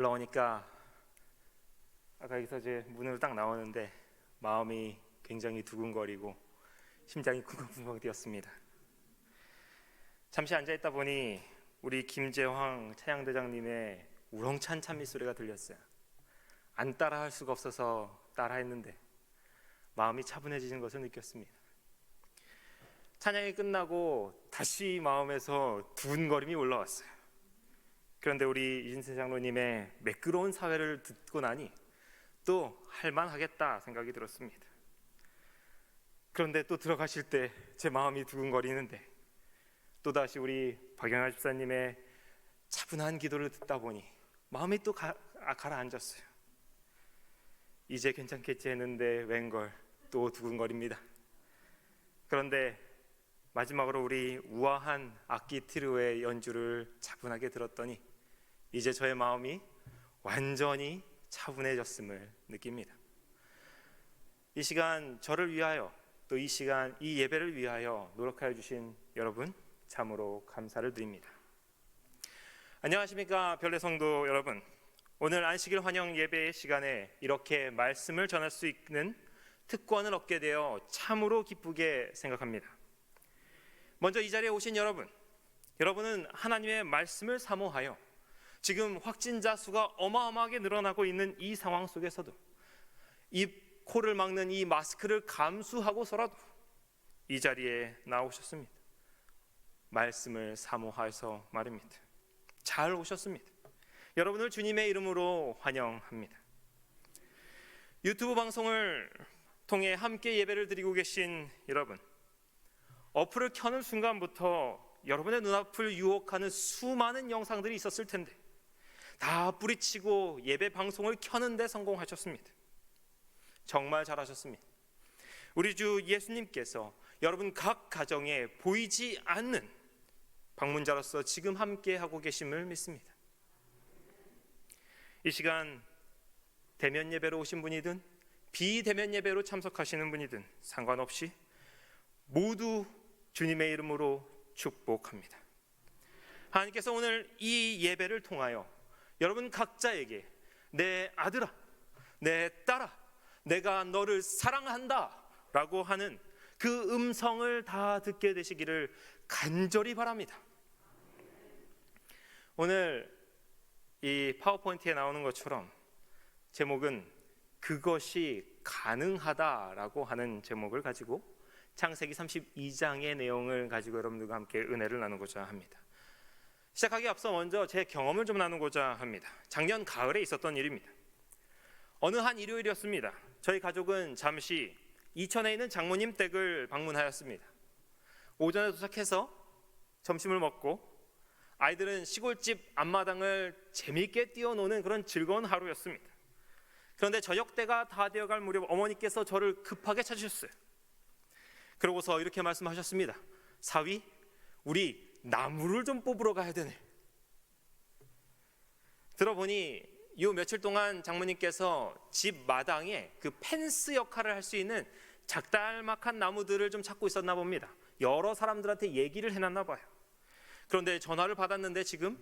올라오니까 아까 여기서 이제 문으로 딱 나오는데 마음이 굉장히 두근거리고 심장이 쿵쿵쿵쿵 뛰었습니다. 잠시 앉아있다 보니 우리 김재황 찬양대장님의 우렁찬 찬미 소리가 들렸어요. 안 따라할 수가 없어서 따라했는데 마음이 차분해지는 것을 느꼈습니다. 찬양이 끝나고 다시 마음에서 두근거림이 올라왔어요. 그런데 우리 이진세 장로님의 매끄러운 사회를 듣고 나니 또 할만하겠다 생각이 들었습니다. 그런데 또 들어가실 때 제 마음이 두근거리는데 또다시 우리 박영하 집사님의 차분한 기도를 듣다 보니 마음이 또 가라앉았어요. 이제 괜찮겠지 했는데 웬걸 또 두근거립니다. 그런데 마지막으로 우리 우아한 악기 트리오의 연주를 차분하게 들었더니 이제 저의 마음이 완전히 차분해졌음을 느낍니다. 이 시간 저를 위하여 또 이 시간 이 예배를 위하여 노력하여 주신 여러분 참으로 감사를 드립니다. 안녕하십니까 별내 성도 여러분. 오늘 안식일 환영 예배의 시간에 이렇게 말씀을 전할 수 있는 특권을 얻게 되어 참으로 기쁘게 생각합니다. 먼저 이 자리에 오신 여러분은 하나님의 말씀을 사모하여 지금 확진자 수가 어마어마하게 늘어나고 있는 이 상황 속에서도 이 코를 막는 이 마스크를 감수하고서라도 이 자리에 나오셨습니다. 말씀을 사모하여서 말입니다. 잘 오셨습니다. 여러분을 주님의 이름으로 환영합니다. 유튜브 방송을 통해 함께 예배를 드리고 계신 여러분, 어플을 켜는 순간부터 여러분의 눈앞을 유혹하는 수많은 영상들이 있었을 텐데 다 뿌리치고 예배 방송을 켜는 데 성공하셨습니다. 정말 잘하셨습니다. 우리 주 예수님께서 여러분 각 가정에 보이지 않는 방문자로서 지금 함께 하고 계심을 믿습니다. 이 시간 대면 예배로 오신 분이든 비대면 예배로 참석하시는 분이든 상관없이 모두 주님의 이름으로 축복합니다. 하나님께서 오늘 이 예배를 통하여 여러분 각자에게 내 아들아, 내 딸아, 내가 너를 사랑한다 라고 하는 그 음성을 다 듣게 되시기를 간절히 바랍니다. 오늘 이 파워포인트에 나오는 것처럼 제목은 그것이 가능하다라고 하는 제목을 가지고 창세기 32장의 내용을 가지고 여러분들과 함께 은혜를 나누고자 합니다. 시작하기 앞서 먼저 제 경험을 좀 나누고자 합니다. 작년 가을에 있었던 일입니다. 어느 한 일요일이었습니다. 저희 가족은 잠시 이천에 있는 장모님 댁을 방문하였습니다. 오전에 도착해서 점심을 먹고 아이들은 시골집 앞마당을 재미있게 뛰어노는 그런 즐거운 하루였습니다. 그런데 저녁 때가 다 되어갈 무렵 어머니께서 저를 급하게 찾으셨어요. 그러고서 이렇게 말씀하셨습니다. 사위, 우리 나무를 좀 뽑으러 가야 되네. 들어보니 이 며칠 동안 장모님께서 집 마당에 그 펜스 역할을 할 수 있는 작달막한 나무들을 좀 찾고 있었나 봅니다. 여러 사람들한테 얘기를 해놨나 봐요. 그런데 전화를 받았는데 지금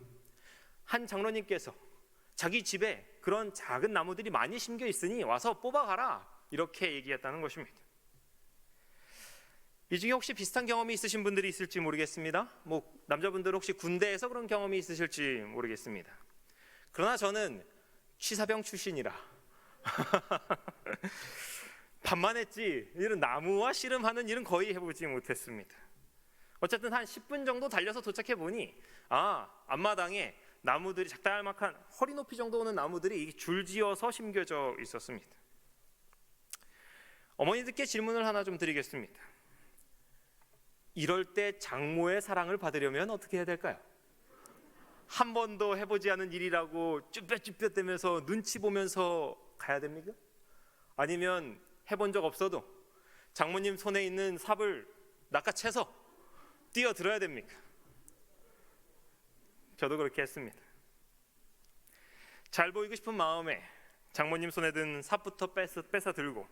한 장로님께서 자기 집에 그런 작은 나무들이 많이 심겨 있으니 와서 뽑아가라 이렇게 얘기했다는 것입니다. 이 중에 혹시 비슷한 경험이 있으신 분들이 있을지 모르겠습니다. 남자분들 혹시 군대에서 그런 경험이 있으실지 모르겠습니다. 그러나 저는 취사병 출신이라 밤만 했지 이런 나무와 씨름하는 일은 거의 해보지 못했습니다. 어쨌든 한 10분 정도 달려서 도착해 보니 앞마당에 나무들이 작달막한 허리 높이 정도 오는 나무들이 줄지어서 심겨져 있었습니다. 어머니들께 질문을 하나 좀 드리겠습니다. 이럴 때 장모의 사랑을 받으려면 어떻게 해야 될까요? 한 번도 해보지 않은 일이라고 쭈뼛쭈뼛대면서 눈치 보면서 가야 됩니까? 아니면 해본 적 없어도 장모님 손에 있는 삽을 낚아채서 뛰어들어야 됩니까? 저도 그렇게 했습니다. 잘 보이고 싶은 마음에 장모님 손에 든 삽부터 뺏어 들고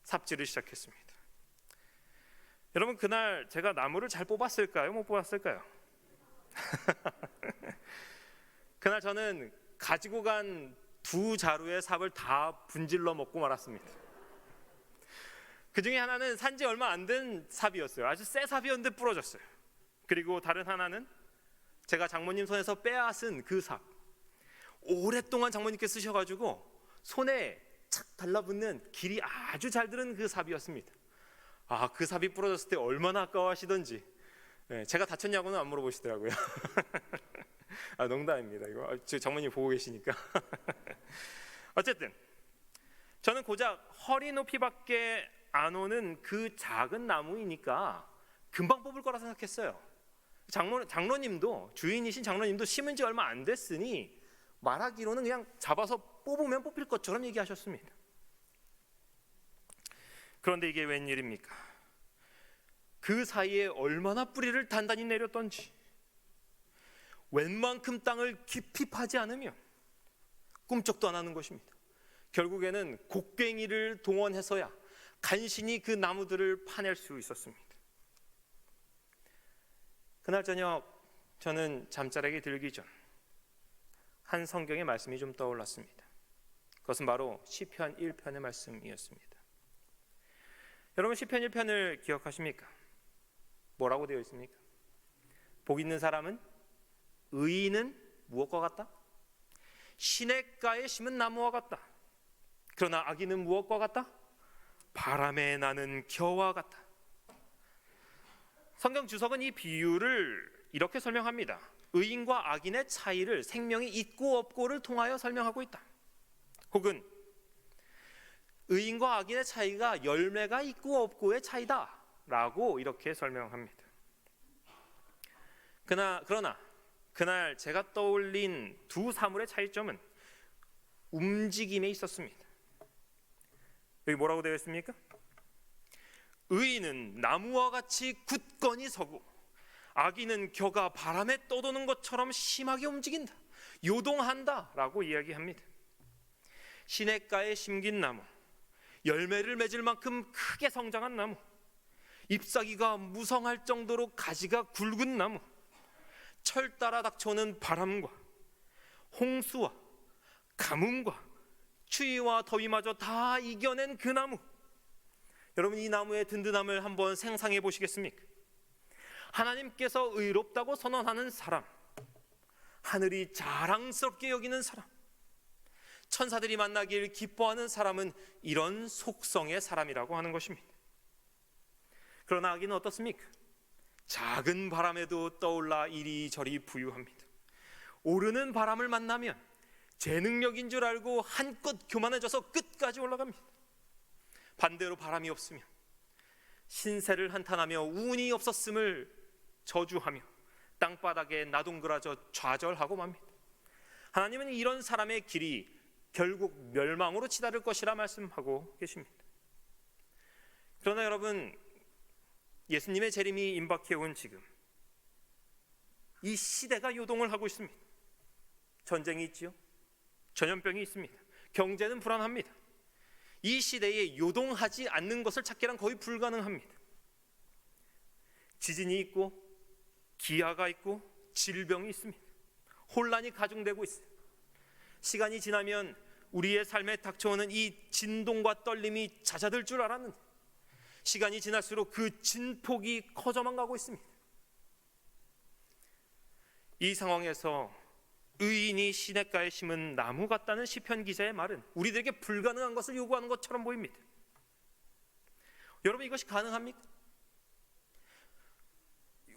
삽질을 시작했습니다. 여러분, 그날 제가 나무를 잘 뽑았을까요? 못 뽑았을까요? 그날 저는 가지고 간 두 자루의 삽을 다 분질러 먹고 말았습니다. 그 중에 하나는 산지 얼마 안 된 삽이었어요. 아주 새 삽이었는데 부러졌어요. 그리고 다른 하나는 제가 장모님 손에서 빼앗은 그 삽. 오랫동안 장모님께 쓰셔가지고 손에 착 달라붙는 길이 아주 잘 드는 그 삽이었습니다. 그 삽이 부러졌을 때 얼마나 아까워하시던지. 제가 다쳤냐고는 안 물어보시더라고요. 농담입니다. 이거 장모님 보고 계시니까. 어쨌든 저는 고작 허리 높이밖에 안 오는 그 작은 나무이니까 금방 뽑을 거라 생각했어요. 장로님도, 주인이신 장로님도 심은 지 얼마 안 됐으니 말하기로는 그냥 잡아서 뽑으면 뽑힐 것처럼 얘기하셨습니다. 그런데 이게 웬일입니까? 그 사이에 얼마나 뿌리를 단단히 내렸던지, 웬만큼 땅을 깊이 파지 않으면 꿈쩍도 안 하는 것입니다. 결국에는 곡괭이를 동원해서야 간신히 그 나무들을 파낼 수 있었습니다. 그날 저녁 저는 잠자리에 들기 전 한 성경의 말씀이 좀 떠올랐습니다. 그것은 바로 시편 1편의 말씀이었습니다. 여러분, 시편 1편을 기억하십니까? 뭐라고 되어 있습니까? 복 있는 사람은, 의인은 무엇과 같다? 시냇가에 심은 나무와 같다. 그러나 악인은 무엇과 같다? 바람에 나는 겨와 같다. 성경 주석은 이 비유를 이렇게 설명합니다. 의인과 악인의 차이를 생명이 있고 없고를 통하여 설명하고 있다. 혹은 의인과 악인의 차이가 열매가 있고 없고의 차이다 라고 이렇게 설명합니다. 그러나 그날 제가 떠올린 두 사물의 차이점은 움직임에 있었습니다. 여기 뭐라고 되어 있습니까? 의인은 나무와 같이 굳건히 서고 악인은 겨가 바람에 떠도는 것처럼 심하게 움직인다, 요동한다 라고 이야기합니다. 시냇가에 심긴 나무, 열매를 맺을 만큼 크게 성장한 나무, 잎사귀가 무성할 정도로 가지가 굵은 나무, 철 따라 닥쳐오는 바람과 홍수와 가뭄과 추위와 더위마저 다 이겨낸 그 나무. 여러분, 이 나무의 든든함을 한번 상상해 보시겠습니까? 하나님께서 의롭다고 선언하는 사람, 하늘이 자랑스럽게 여기는 사람, 천사들이 만나길 기뻐하는 사람은 이런 속성의 사람이라고 하는 것입니다. 그러나 악인은 어떻습니까? 작은 바람에도 떠올라 이리저리 부유합니다. 오르는 바람을 만나면 제 능력인 줄 알고 한껏 교만해져서 끝까지 올라갑니다. 반대로 바람이 없으면 신세를 한탄하며 운이 없었음을 저주하며 땅바닥에 나동그라져 좌절하고 맙니다. 하나님은 이런 사람의 길이 결국 멸망으로 치달을 것이라 말씀하고 계십니다. 그러나 여러분, 예수님의 재림이 임박해 온 지금 이 시대가 요동을 하고 있습니다. 전쟁이 있지요. 전염병이 있습니다. 경제는 불안합니다. 이 시대에 요동하지 않는 것을 찾기란 거의 불가능합니다. 지진이 있고 기아가 있고 질병이 있습니다. 혼란이 가중되고 있어요. 시간이 지나면 우리의 삶에 닥쳐오는 이 진동과 떨림이 잦아들 줄 알았는데 시간이 지날수록 그 진폭이 커져만 가고 있습니다. 이 상황에서 의인이 시냇가에 심은 나무 같다는 시편 기자의 말은 우리들에게 불가능한 것을 요구하는 것처럼 보입니다. 여러분, 이것이 가능합니까?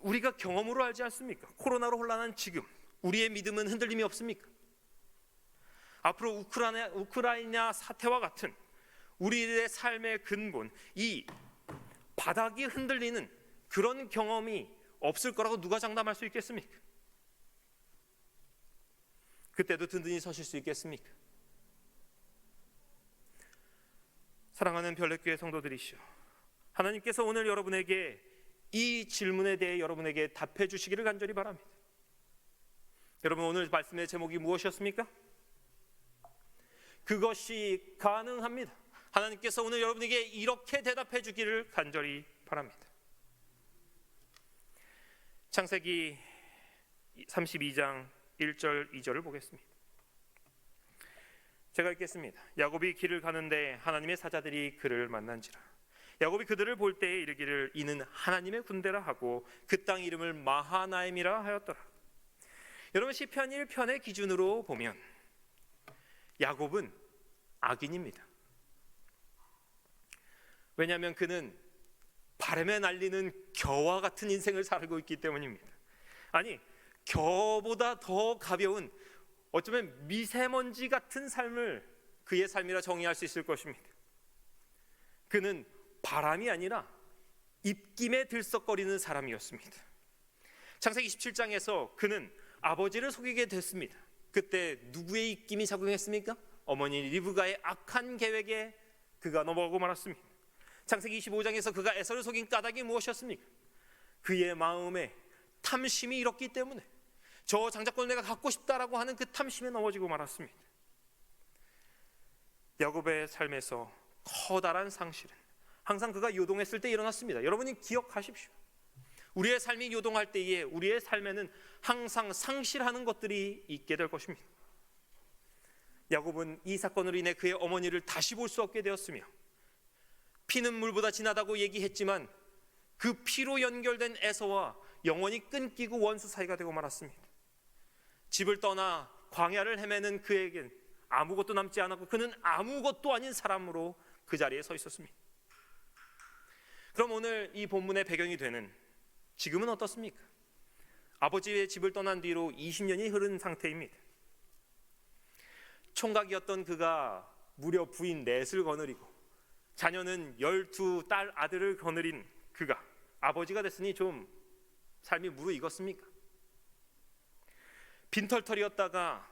우리가 경험으로 알지 않습니까? 코로나로 혼란한 지금 우리의 믿음은 흔들림이 없습니까? 앞으로 우크라이나 사태와 같은 우리의 삶의 근본, 이 바닥이 흔들리는 그런 경험이 없을 거라고 누가 장담할 수 있겠습니까? 그때도 든든히 서실 수 있겠습니까? 사랑하는 별내교회 성도들이시여, 하나님께서 오늘 여러분에게 이 질문에 대해 여러분에게 답해 주시기를 간절히 바랍니다. 여러분, 오늘 말씀의 제목이 무엇이었습니까? 그것이 가능합니다. 하나님께서 오늘 여러분에게 이렇게 대답해 주기를 간절히 바랍니다. 창세기 32장 1절 2절을 보겠습니다. 제가 읽겠습니다. 야곱이 길을 가는데 하나님의 사자들이 그를 만난지라. 야곱이 그들을 볼 때에 이르기를 이는 하나님의 군대라 하고 그 땅 이름을 마하나임이라 하였더라. 여러분, 시편 1편의 기준으로 보면 야곱은 악인입니다. 왜냐하면 그는 바람에 날리는 겨와 같은 인생을 살고 있기 때문입니다. 아니, 겨보다 더 가벼운 어쩌면 미세먼지 같은 삶을 그의 삶이라 정의할 수 있을 것입니다. 그는 바람이 아니라 입김에 들썩거리는 사람이었습니다. 창세기 27장에서 그는 아버지를 속이게 됐습니다. 그때 누구의 입김이 작용했습니까? 어머니 리브가의 악한 계획에 그가 넘어가고 말았습니다. 창세기 25장에서 그가 에서를 속인 까닭이 무엇이었습니까? 그의 마음에 탐심이 일었기 때문에 저 장자권을 내가 갖고 싶다라고 하는 그 탐심에 넘어지고 말았습니다. 야곱의 삶에서 커다란 상실은 항상 그가 요동했을 때 일어났습니다. 여러분이 기억하십시오. 우리의 삶이 요동할 때에 우리의 삶에는 항상 상실하는 것들이 있게 될 것입니다. 야곱은 이 사건으로 인해 그의 어머니를 다시 볼 수 없게 되었으며 피는 물보다 진하다고 얘기했지만 그 피로 연결된 에서와 영원히 끊기고 원수 사이가 되고 말았습니다. 집을 떠나 광야를 헤매는 그에겐 아무것도 남지 않았고 그는 아무것도 아닌 사람으로 그 자리에 서 있었습니다. 그럼 오늘 이 본문의 배경이 되는 지금은 어떻습니까? 아버지의 집을 떠난 뒤로 20년이 흐른 상태입니다. 총각이었던 그가 무려 부인 넷을 거느리고 자녀는 12딸 아들을 거느린 그가 아버지가 됐으니 좀 삶이 무르익었습니까? 빈털털이었다가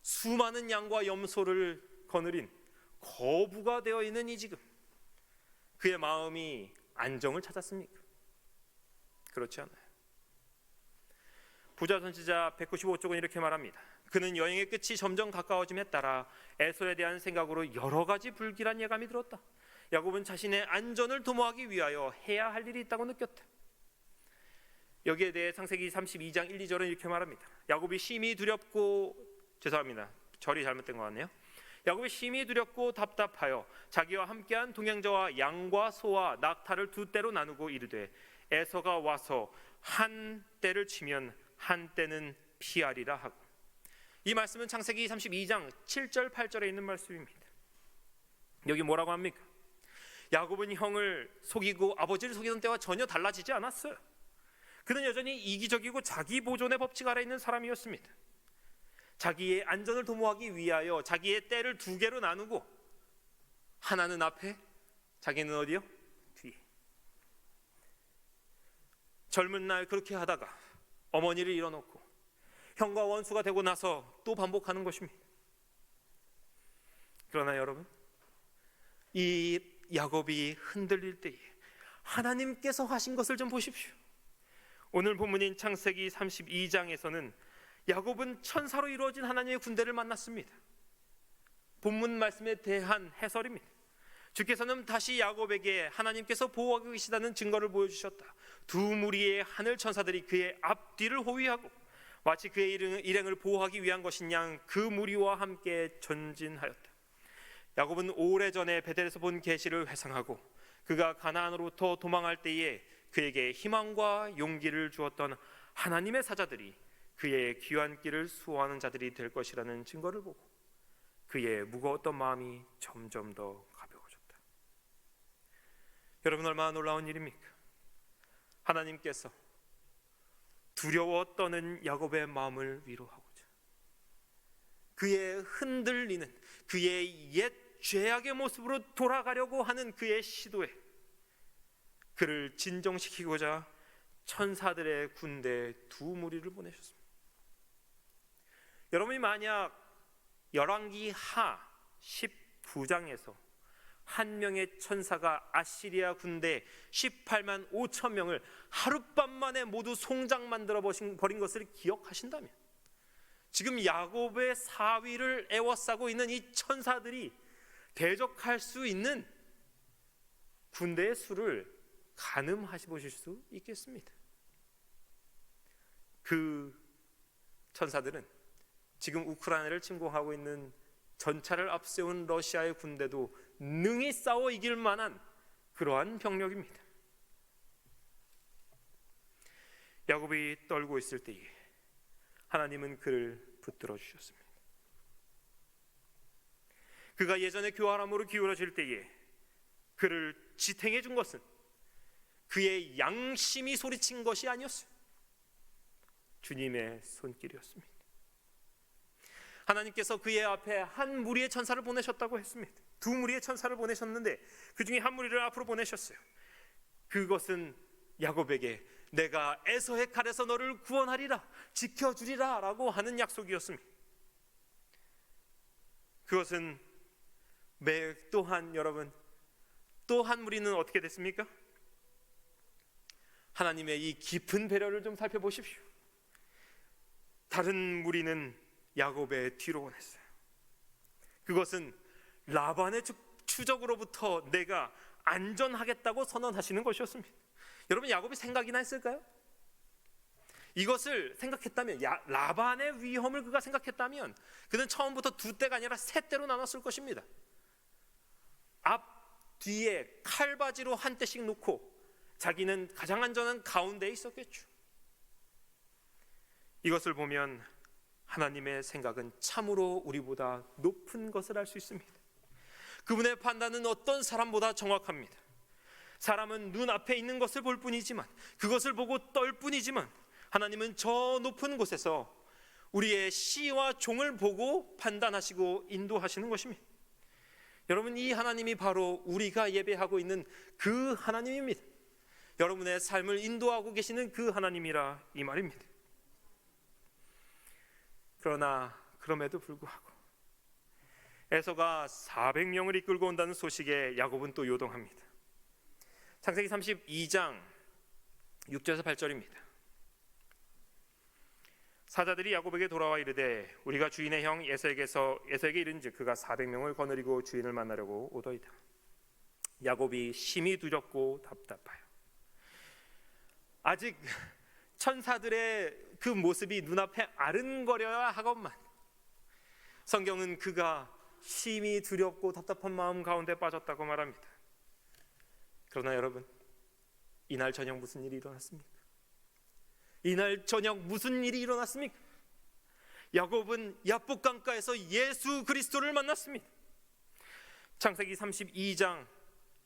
수많은 양과 염소를 거느린 거부가 되어 있는 이 지금 그의 마음이 안정을 찾았습니까? 그렇지 않아요. 부자 선지자 195쪽은 이렇게 말합니다. 그는 여행의 끝이 점점 가까워짐에 따라 에서에 대한 생각으로 여러 가지 불길한 예감이 들었다. 야곱은 자신의 안전을 도모하기 위하여 해야 할 일이 있다고 느꼈다. 여기에 대해 창세기 32장 1, 2절은 이렇게 말합니다. 야곱이 심히 두렵고 절이 잘못된 것 같네요. 야곱이 심히 두렵고 답답하여 자기와 함께한 동행자와 양과 소와 낙타를 두 떼로 나누고 이르되 에서가 와서 한 떼를 치면 한 떼는 피하리라 하고. 이 말씀은 창세기 32장 7절 8절에 있는 말씀입니다. 여기 뭐라고 합니까? 야곱은 형을 속이고 아버지를 속이던 때와 전혀 달라지지 않았어요. 그는 여전히 이기적이고 자기 보존의 법칙 아래 있는 사람이었습니다. 자기의 안전을 도모하기 위하여 자기의 떼를 두 개로 나누고 하나는 앞에, 자기는 어디요? 뒤에. 젊은 날 그렇게 하다가 어머니를 잃어놓고 형과 원수가 되고 나서 또 반복하는 것입니다. 그러나 여러분, 이 야곱이 흔들릴 때에 하나님께서 하신 것을 좀 보십시오. 오늘 본문인 창세기 32장에서는 야곱은 천사로 이루어진 하나님의 군대를 만났습니다. 본문 말씀에 대한 해설입니다. 주께서는 다시 야곱에게 하나님께서 보호하고 계시다는 증거를 보여주셨다. 두 무리의 하늘 천사들이 그의 앞뒤를 호위하고 마치 그의 일행을 보호하기 위한 것인 양 그 무리와 함께 전진하였다. 야곱은 오래전에 베델에서 본 계시를 회상하고 그가 가나안으로부터 도망할 때에 그에게 희망과 용기를 주었던 하나님의 사자들이 그의 귀한 길을 수호하는 자들이 될 것이라는 증거를 보고 그의 무거웠던 마음이 점점 더 가벼워졌다. 여러분, 얼마나 놀라운 일입니까? 하나님께서 두려워 떠는 야곱의 마음을 위로하고자 그의 흔들리는 그의 옛 죄악의 모습으로 돌아가려고 하는 그의 시도에 그를 진정시키고자 천사들의 군대 두 무리를 보내셨습니다. 여러분이 만약 열왕기 하 19장에서 한 명의 천사가 아시리아 군대 18만 5천 명을 하룻밤 만에 모두 송장 만들어 버린 것을 기억하신다면 지금 야곱의 사위를 애워싸고 있는 이 천사들이 대적할 수 있는 군대의 수를 가늠하시 보실 수 있겠습니다. 그 천사들은 지금 우크라이나를 침공하고 있는 전차를 앞세운 러시아의 군대도 능히 싸워 이길 만한 그러한 병력입니다. 야곱이 떨고 있을 때에 하나님은 그를 붙들어 주셨습니다. 그가 예전에 교활함으로 기울어질 때에 그를 지탱해 준 것은 그의 양심이 소리친 것이 아니었어요. 주님의 손길이었습니다. 하나님께서 그의 앞에 한 무리의 천사를 보내셨다고 했습니다. 두 무리의 천사를 보내셨는데 그 중에 한 무리를 앞으로 보내셨어요. 그것은 야곱에게 내가 에서의 칼에서 너를 구원하리라, 지켜주리라 라고 하는 약속이었습니다. 그것은 또한 여러분, 또 한 무리는 어떻게 됐습니까? 하나님의 이 깊은 배려를 좀 살펴보십시오. 다른 무리는 야곱의 뒤로 보냈어요. 그것은 라반의 추적으로부터 내가 안전하겠다고 선언하시는 것이었습니다. 여러분, 야곱이 생각이나 했을까요? 이것을 생각했다면, 라반의 위험을 그가 생각했다면 그는 처음부터 두 때가 아니라 세 때로 나눴을 것입니다. 앞, 뒤에 칼바지로 한 때씩 놓고 자기는 가장 안전한 가운데에 있었겠죠. 이것을 보면 하나님의 생각은 참으로 우리보다 높은 것을 알 수 있습니다. 그분의 판단은 어떤 사람보다 정확합니다. 사람은 눈앞에 있는 것을 볼 뿐이지만, 그것을 보고 떨 뿐이지만, 하나님은 저 높은 곳에서 우리의 시와 종을 보고 판단하시고 인도하시는 것입니다. 여러분, 이 하나님이 바로 우리가 예배하고 있는 그 하나님입니다. 여러분의 삶을 인도하고 계시는 그 하나님이라 이 말입니다. 그러나 그럼에도 불구하고 에서가 400명을 이끌고 온다는 소식에 야곱은 또 요동합니다. 창세기 32장 6절에서 8절입니다. 사자들이 야곱에게 돌아와 이르되 우리가 주인의 형 에서에게 이른즉 그가 400명을 거느리고 주인을 만나려고 오더이다. 야곱이 심히 두렵고 답답하여. 아직 천사들의 그 모습이 눈앞에 아른거려야 하건만 성경은 그가 심히 두렵고 답답한 마음 가운데 빠졌다고 말합니다. 그러나 여러분, 이날 저녁 무슨 일이 일어났습니까? 이날 저녁 무슨 일이 일어났습니까? 야곱은 야복 강가에서 예수 그리스도를 만났습니다. 창세기 32장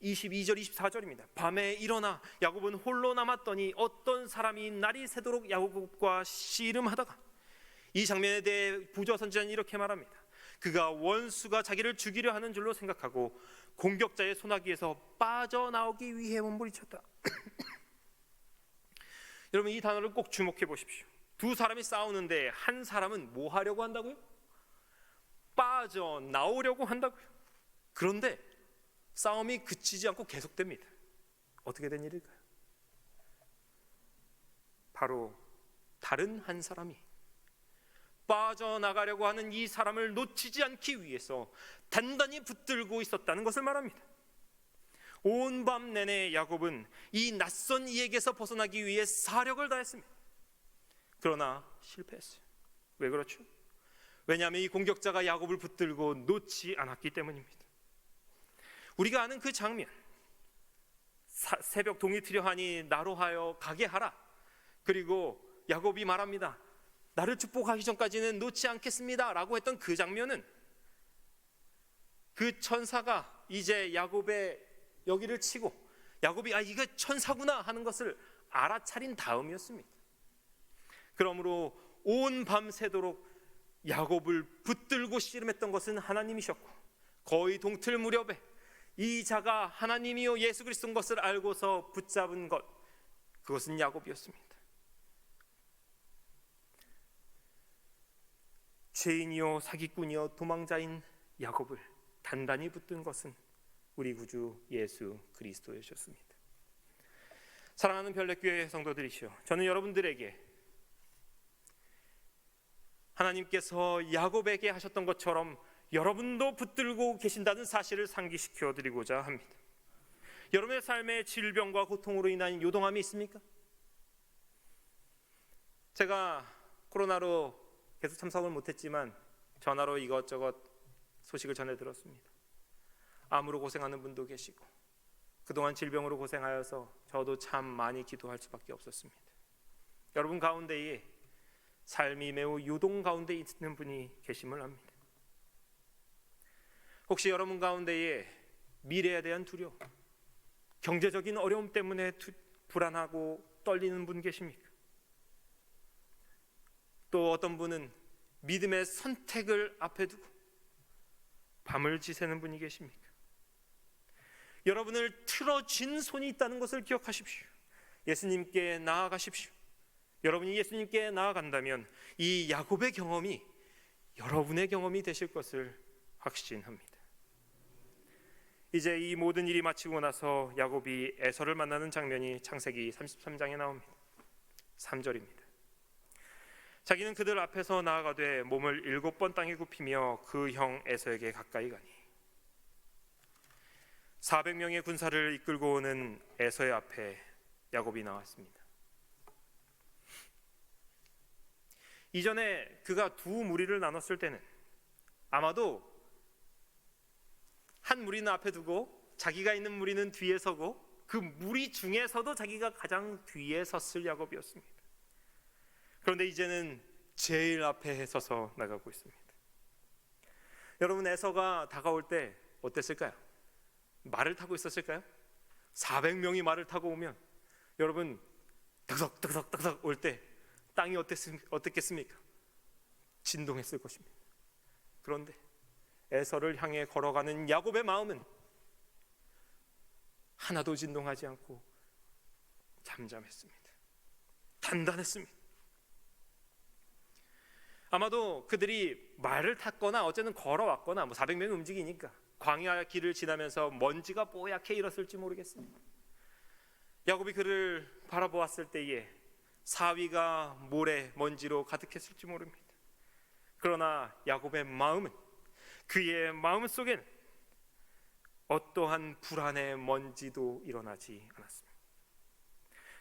22절 24절입니다. 밤에 일어나 야곱은 홀로 남았더니 어떤 사람이 날이 새도록 야곱과 씨름하다가, 이 장면에 대해 부조 선지자는 이렇게 말합니다. 그가 원수가 자기를 죽이려 하는 줄로 생각하고 공격자의 소나기에서 빠져나오기 위해 몸부림쳤다. 여러분, 이 단어를 꼭 주목해 보십시오. 두 사람이 싸우는데 한 사람은 뭐 하려고 한다고요? 빠져나오려고 한다고요. 그런데 싸움이 그치지 않고 계속됩니다. 어떻게 된 일일까요? 바로 다른 한 사람이 빠져나가려고 하는 이 사람을 놓치지 않기 위해서 단단히 붙들고 있었다는 것을 말합니다. 온 밤 내내 야곱은 이 낯선 이에게서 벗어나기 위해 사력을 다했습니다. 그러나 실패했어요. 왜 그렇죠? 왜냐하면 이 공격자가 야곱을 붙들고 놓지 않았기 때문입니다. 우리가 아는 그 장면, 새벽 동이 트려하니 나로 하여 가게 하라. 그리고 야곱이 말합니다. 나를 축복하기 전까지는 놓지 않겠습니다 라고 했던 그 장면은 그 천사가 이제 야곱의 여기를 치고 야곱이 이게 천사구나 하는 것을 알아차린 다음이었습니다. 그러므로 온 밤 새도록 야곱을 붙들고 씨름했던 것은 하나님이셨고, 거의 동틀 무렵에 이 자가 하나님이요 예수 그리스도인 것을 알고서 붙잡은 것, 그것은 야곱이었습니다. 죄인이요 사기꾼이요 도망자인 야곱을 단단히 붙든 것은 우리 구주 예수 그리스도이셨습니다. 사랑하는 별내교회 성도들이시여, 저는 여러분들에게 하나님께서 야곱에게 하셨던 것처럼 여러분도 붙들고 계신다는 사실을 상기시켜 드리고자 합니다. 여러분의 삶에 질병과 고통으로 인한 요동함이 있습니까? 제가 코로나로 계속 참석을 못했지만 전화로 이것저것 소식을 전해 들었습니다. 암으로 고생하는 분도 계시고 그동안 질병으로 고생하여서 저도 참 많이 기도할 수밖에 없었습니다. 여러분 가운데에 삶이 매우 요동 가운데 있는 분이 계심을 압니다. 혹시 여러분 가운데에 미래에 대한 두려움, 경제적인 어려움 때문에 불안하고 떨리는 분 계십니까? 또 어떤 분은 믿음의 선택을 앞에 두고 밤을 지새는 분이 계십니까? 여러분을 틀어진 손이 있다는 것을 기억하십시오. 예수님께 나아가십시오. 여러분이 예수님께 나아간다면 이 야곱의 경험이 여러분의 경험이 되실 것을 확신합니다. 이제 이 모든 일이 마치고 나서 야곱이 에서를 만나는 장면이 창세기 33장에 나옵니다. 3절입니다. 자기는 그들 앞에서 나아가되 몸을 7번 땅에 굽히며 그 형 에서에게 가까이 가니 400명의 군사를 이끌고 오는 에서의 앞에 야곱이 나왔습니다. 이전에 그가 두 무리를 나눴을 때는 아마도 한 무리는 앞에 두고 자기가 있는 무리는 뒤에 서고 그 무리 중에서도 자기가 가장 뒤에 섰을 야곱이었습니다. 그런데 이제는 제일 앞에 서서 나가고 있습니다. 여러분 에서가 다가올 때 어땠을까요? 말을 타고 있었을까요? 400명이 말을 타고 오면 여러분 덕석덕석 올 때 땅이 어땠겠습니까? 진동했을 것입니다. 그런데 에서를 향해 걸어가는 야곱의 마음은 하나도 진동하지 않고 잠잠했습니다. 단단했습니다. 아마도 그들이 말을 탔거나 어쨌든 걸어왔거나 400명이 움직이니까 광야 길을 지나면서 먼지가 뽀얗게 일었을지 모르겠습니다. 야곱이 그를 바라보았을 때에 사위가 모래 먼지로 가득했을지 모릅니다. 그러나 야곱의 마음은 그의 마음 속에는 어떠한 불안의 먼지도 일어나지 않았습니다.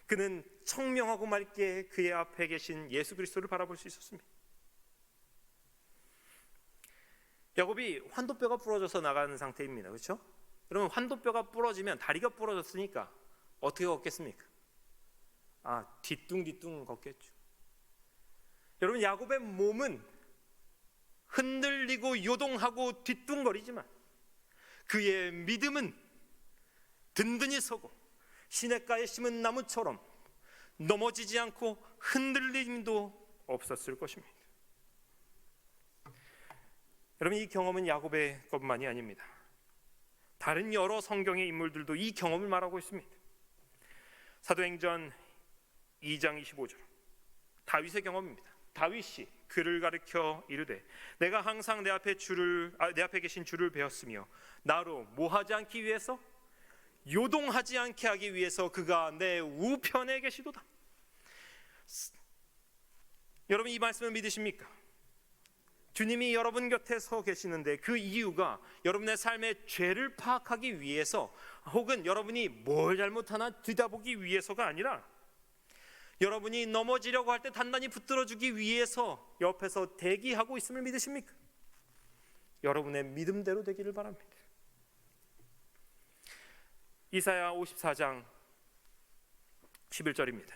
그는 청명하고 맑게 그의 앞에 계신 예수 그리스도를 바라볼 수 있었습니다. 야곱이 환도뼈가 부러져서 나가는 상태입니다. 그렇죠? 여러분 환도뼈가 부러지면 다리가 부러졌으니까 어떻게 걷겠습니까? 뒤뚱뒤뚱 걷겠죠. 여러분 야곱의 몸은 흔들리고 요동하고 뒤뚱거리지만 그의 믿음은 든든히 서고 시냇가에 심은 나무처럼 넘어지지 않고 흔들림도 없었을 것입니다. 여러분 이 경험은 야곱의 것만이 아닙니다. 다른 여러 성경의 인물들도 이 경험을 말하고 있습니다. 사도행전 2장 25절 다윗의 경험입니다. 다윗이 그를 가리켜 이르되 내가 항상 내 앞에 계신 주를 배웠으며 나로 뭐하지 않기 위해서 요동하지 않게 하기 위해서 그가 내 우편에 계시도다. 여러분 이 말씀을 믿으십니까? 주님이 여러분 곁에 서 계시는데 그 이유가 여러분의 삶의 죄를 파악하기 위해서 혹은 여러분이 뭘 잘못하나 뒤다보기 위해서가 아니라 여러분이 넘어지려고 할 때 단단히 붙들어주기 위해서 옆에서 대기하고 있음을 믿으십니까? 여러분의 믿음대로 되기를 바랍니다. 이사야 54장 11절입니다.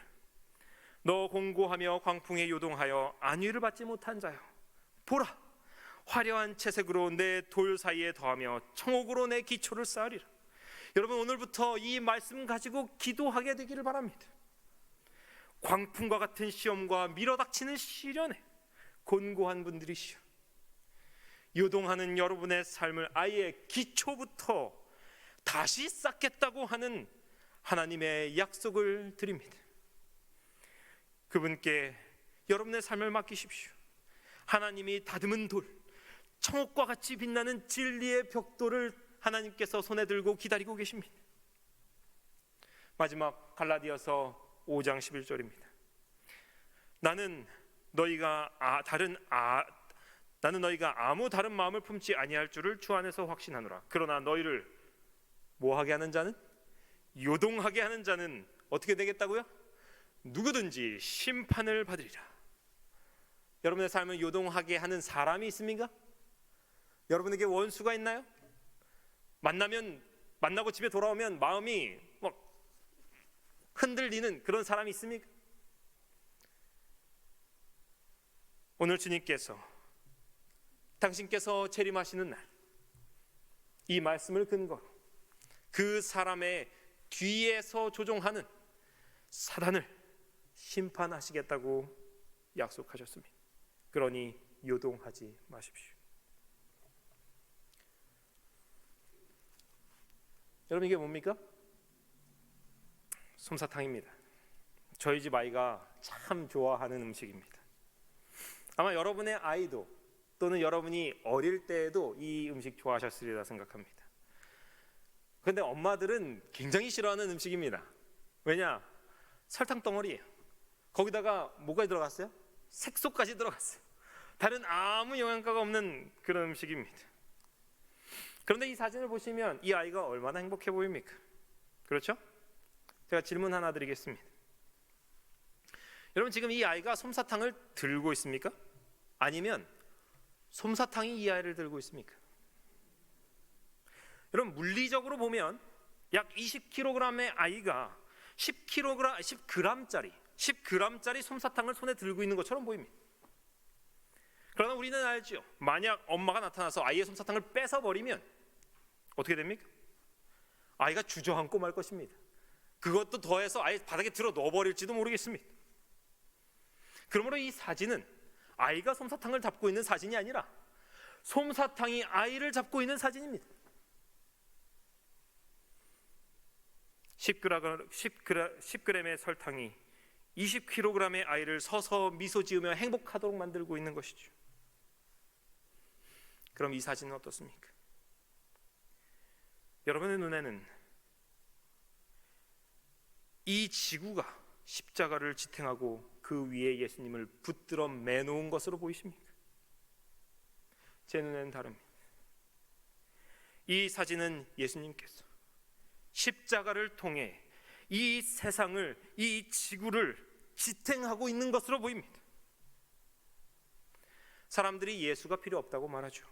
너 공고하며 광풍에 요동하여 안위를 받지 못한 자여 보라 화려한 채색으로 내 돌 사이에 더하며 청옥으로 내 기초를 쌓으리라. 여러분 오늘부터 이 말씀 가지고 기도하게 되기를 바랍니다. 광풍과 같은 시험과 밀어닥치는 시련에 곤고한 분들이시여 요동하는 여러분의 삶을 아예 기초부터 다시 쌓겠다고 하는 하나님의 약속을 드립니다. 그분께 여러분의 삶을 맡기십시오. 하나님이 다듬은 돌, 청옥과 같이 빛나는 진리의 벽돌을 하나님께서 손에 들고 기다리고 계십니다. 마지막 갈라디아서 5장 11절입니다. 나는 너희가 아무 다른 마음을 품지 아니할 줄을 주 안에서 확신하노라. 그러나 너희를 뭐하게 하는 자는 요동하게 하는 자는 어떻게 되겠다고요? 누구든지 심판을 받으리라. 여러분의 삶을 요동하게 하는 사람이 있습니까? 여러분에게 원수가 있나요? 만나고 집에 돌아오면 마음이 흔들리는 그런 사람이 있습니까? 오늘 주님께서 당신께서 재림하시는 날 이 말씀을 근거로 그 사람의 뒤에서 조종하는 사단을 심판하시겠다고 약속하셨습니다. 그러니 요동하지 마십시오. 여러분, 이게 뭡니까? 솜사탕입니다. 저희 집 아이가 참 좋아하는 음식입니다. 아마 여러분의 아이도 또는 여러분이 어릴 때에도 이 음식 좋아하셨으리라 생각합니다. 그런데 엄마들은 굉장히 싫어하는 음식입니다. 왜냐? 설탕 덩어리예요. 거기다가 뭐가 들어갔어요? 색소까지 들어갔어요. 다른 아무 영양가가 없는 그런 음식입니다. 그런데 이 사진을 보시면 이 아이가 얼마나 행복해 보입니까? 그렇죠? 제가 질문 하나 드리겠습니다. 여러분, 지금 이 아이가 솜사탕을 들고 있습니까? 아니면 솜사탕이 이 아이를 들고 있습니까? 여러분, 물리적으로 보면 약 20kg의 아이가 10g짜리 솜사탕을 손에 들고 있는 것처럼 보입니다. 그러나 우리는 알죠. 만약 엄마가 나타나서 아이의 솜사탕을 뺏어버리면 어떻게 됩니까? 아이가 주저앉고 말 것입니다. 그것도 더해서 아예 바닥에 들어 넣어버릴지도 모르겠습니다. 그러므로 이 사진은 아이가 솜사탕을 잡고 있는 사진이 아니라 솜사탕이 아이를 잡고 있는 사진입니다. 10g의 설탕이 20kg의 아이를 서서 미소 지으며 행복하도록 만들고 있는 것이죠. 그럼 이 사진은 어떻습니까? 여러분의 눈에는 이 지구가 십자가를 지탱하고 그 위에 예수님을 붙들어 매놓은 것으로 보이십니까? 제 눈에는 다릅니다. 이 사진은 예수님께서 십자가를 통해 이 세상을, 이 지구를 지탱하고 있는 것으로 보입니다. 사람들이 예수가 필요 없다고 말하죠.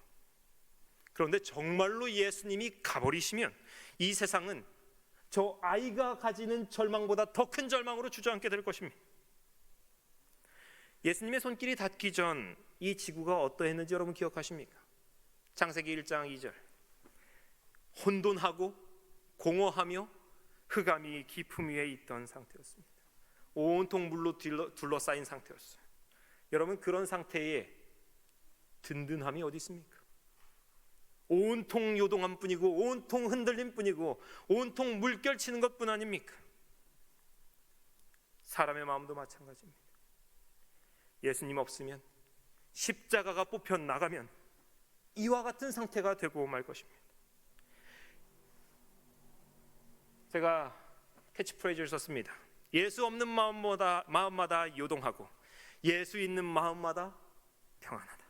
그런데 정말로 예수님이 가버리시면 이 세상은 저 아이가 가지는 절망보다 더 큰 절망으로 주저앉게 될 것입니다. 예수님의 손길이 닿기 전 이 지구가 어떠했는지 여러분 기억하십니까? 창세기 1장 2절, 혼돈하고 공허하며 흑암이 깊음 위에 있던 상태였습니다. 온통 물로 둘러싸인 상태였어요. 여러분, 그런 상태에 든든함이 어디 있습니까? 온통 요동함 뿐이고 온통 흔들림 뿐이고 온통 물결치는 것뿐 아닙니까? 사람의 마음도 마찬가지입니다. 예수님 없으면, 십자가가 뽑혀 나가면 이와 같은 상태가 되고 말 것입니다. 제가 캐치프레이즈를 썼습니다. 예수 없는 마음마다 요동하고 예수 있는 마음마다 평안하다.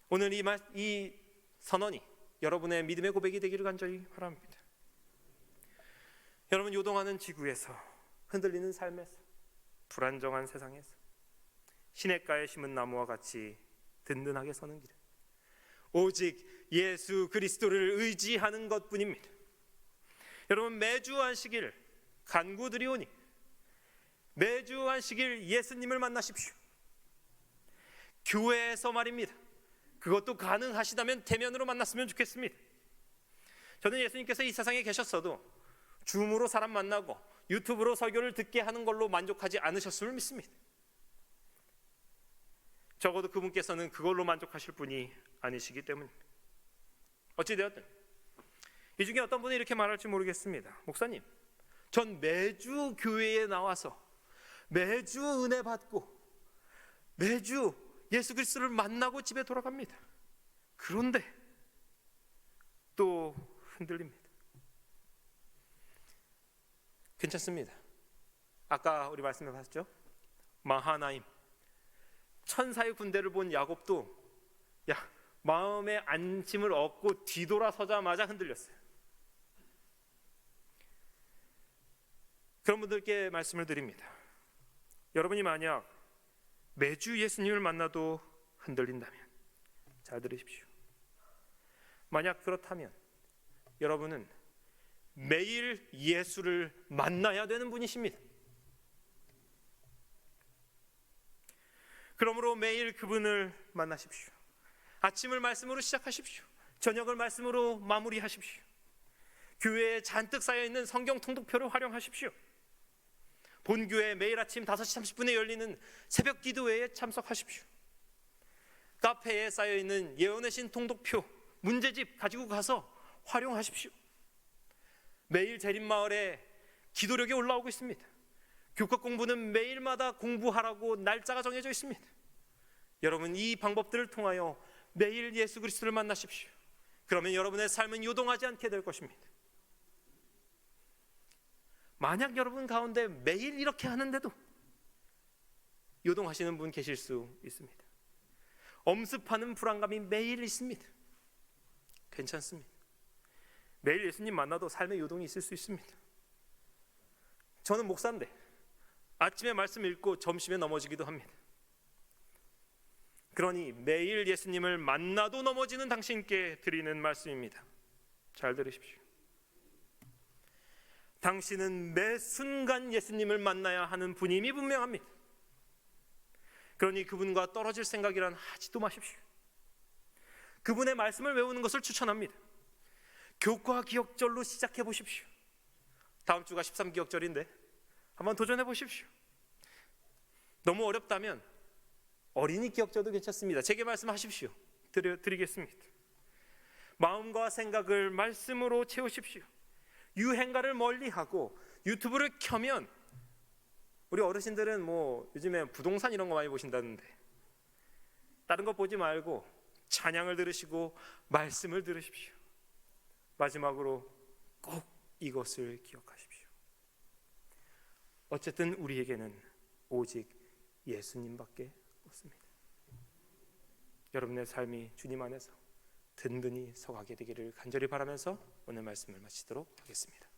오늘 이 선언이 여러분의 믿음의 고백이 되기를 간절히 바랍니다. 여러분, 요동하는 지구에서, 흔들리는 삶에서, 불안정한 세상에서 시냇가에 심은 나무와 같이 든든하게 서는 길은 오직 예수 그리스도를 의지하는 것뿐입니다. 여러분, 매주 안식일 간구드리오니 매주 안식일 예수님을 만나십시오. 교회에서 말입니다. 그것도 가능하시다면 대면으로 만났으면 좋겠습니다. 저는 예수님께서 이 세상에 계셨어도 줌으로 사람 만나고 유튜브로 설교를 듣게 하는 걸로 만족하지 않으셨음을 믿습니다. 적어도 그분께서는 그걸로 만족하실 분이 아니시기 때문입니다. 어찌되었든 이 중에 어떤 분이 이렇게 말할지 모르겠습니다. 목사님, 전 매주 교회에 나와서 매주 은혜 받고 매주 예수 그리스도를 만나고 집에 돌아갑니다. 그런데 또 흔들립니다. 괜찮습니다. 아까 우리 말씀해 봤죠? 마하나임, 천사의 군대를 본 야곱도 마음의 안심을 얻고 뒤돌아서자마자 흔들렸어요. 그런 분들께 말씀을 드립니다. 여러분이 만약 매주 예수님을 만나도 흔들린다면, 잘 들으십시오. 만약 그렇다면 여러분은 매일 예수를 만나야 되는 분이십니다. 그러므로 매일 그분을 만나십시오. 아침을 말씀으로 시작하십시오. 저녁을 말씀으로 마무리하십시오. 교회에 잔뜩 쌓여있는 성경 통독표를 활용하십시오. 본교회 매일 아침 5시 30분에 열리는 새벽 기도회에 참석하십시오. 카페에 쌓여있는 예언의 신 통독표, 문제집 가지고 가서 활용하십시오. 매일 재림마을에 기도력이 올라오고 있습니다. 교과 공부는 매일마다 공부하라고 날짜가 정해져 있습니다. 여러분, 이 방법들을 통하여 매일 예수 그리스도를 만나십시오. 그러면 여러분의 삶은 요동하지 않게 될 것입니다. 만약 여러분 가운데 매일 이렇게 하는데도 요동하시는 분 계실 수 있습니다. 엄습하는 불안감이 매일 있습니다. 괜찮습니다. 매일 예수님 만나도 삶의 요동이 있을 수 있습니다. 저는 목사인데 아침에 말씀 읽고 점심에 넘어지기도 합니다. 그러니 매일 예수님을 만나도 넘어지는 당신께 드리는 말씀입니다. 잘 들으십시오. 당신은 매 순간 예수님을 만나야 하는 분임이 분명합니다. 그러니 그분과 떨어질 생각이란 하지도 마십시오. 그분의 말씀을 외우는 것을 추천합니다. 교과 기억절로 시작해 보십시오. 다음 주가 13기억절인데 한번 도전해 보십시오. 너무 어렵다면 어린이 기억절도 괜찮습니다. 제게 말씀하십시오. 드리겠습니다. 마음과 생각을 말씀으로 채우십시오. 유행가를 멀리하고 유튜브를 켜면, 우리 어르신들은 뭐 요즘에 부동산 이런 거 많이 보신다는데 다른 거 보지 말고 찬양을 들으시고 말씀을 들으십시오. 마지막으로 꼭 이것을 기억하십시오. 어쨌든 우리에게는 오직 예수님밖에 없습니다. 여러분의 삶이 주님 안에서 든든히 서가게 되기를 간절히 바라면서 오늘 말씀을 마치도록 하겠습니다.